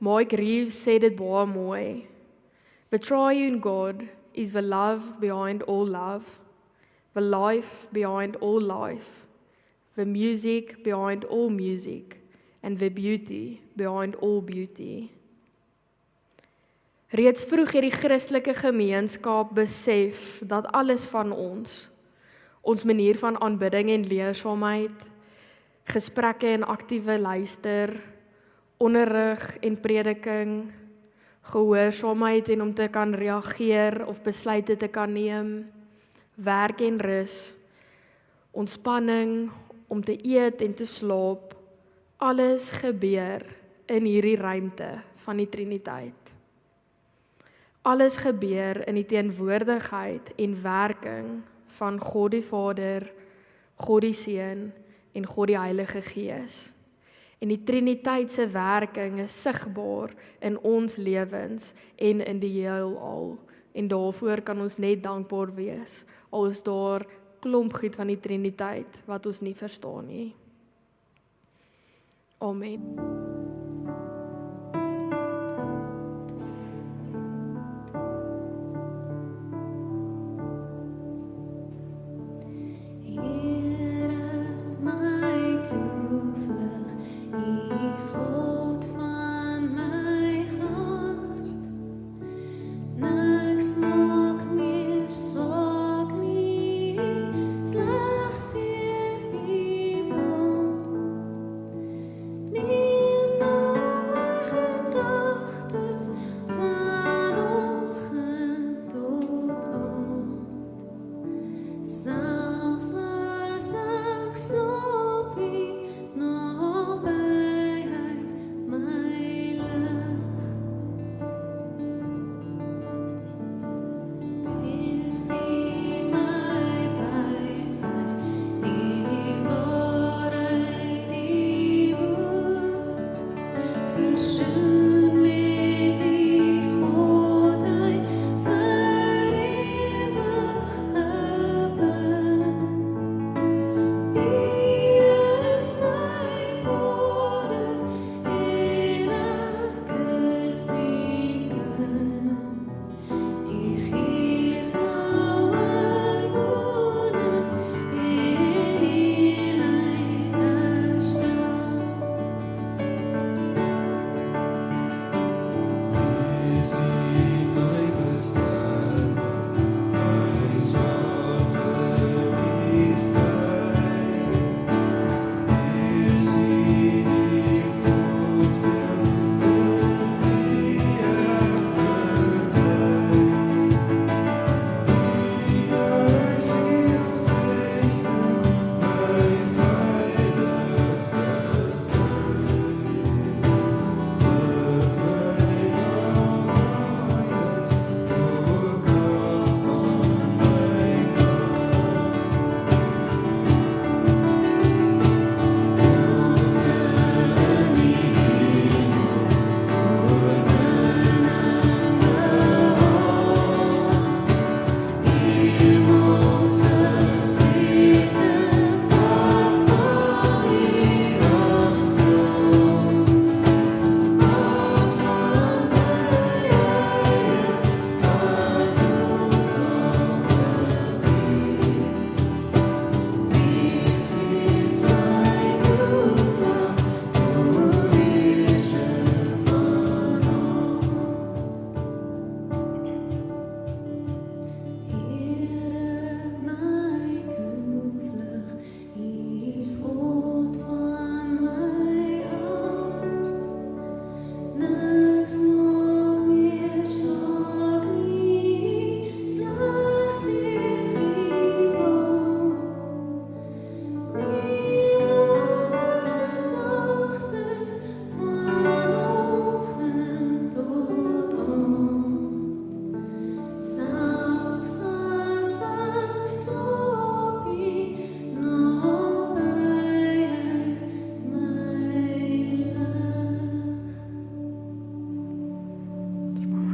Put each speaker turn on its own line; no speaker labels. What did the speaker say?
Mike Reeves said dit baie mooi. The triune God is the love behind all love, the life behind all life, the music behind all music, and the beauty behind all beauty. Reeds vroeg het die Christelike gemeenskap besef dat alles van ons manier van aanbidding en leersaamheid, gesprekke en aktiewe luister, onderrig en prediking, gehoorsaamheid en om te kan reageer of besluite te kan neem, werk en rus, ontspanning, om te eet en te slaap, alles gebeur in hierdie ruimte van die Triniteit. Alles gebeur in die teenwoordigheid en werking van God die Vader, God die Seun en God die Heilige Gees. En die Triniteit se werking is sigbaar in ons lewens en in die heelal. En daarvoor kan ons net dankbaar wees, al is daar klomp goed van die Triniteit wat ons nie verstaan nie. Amen.
True.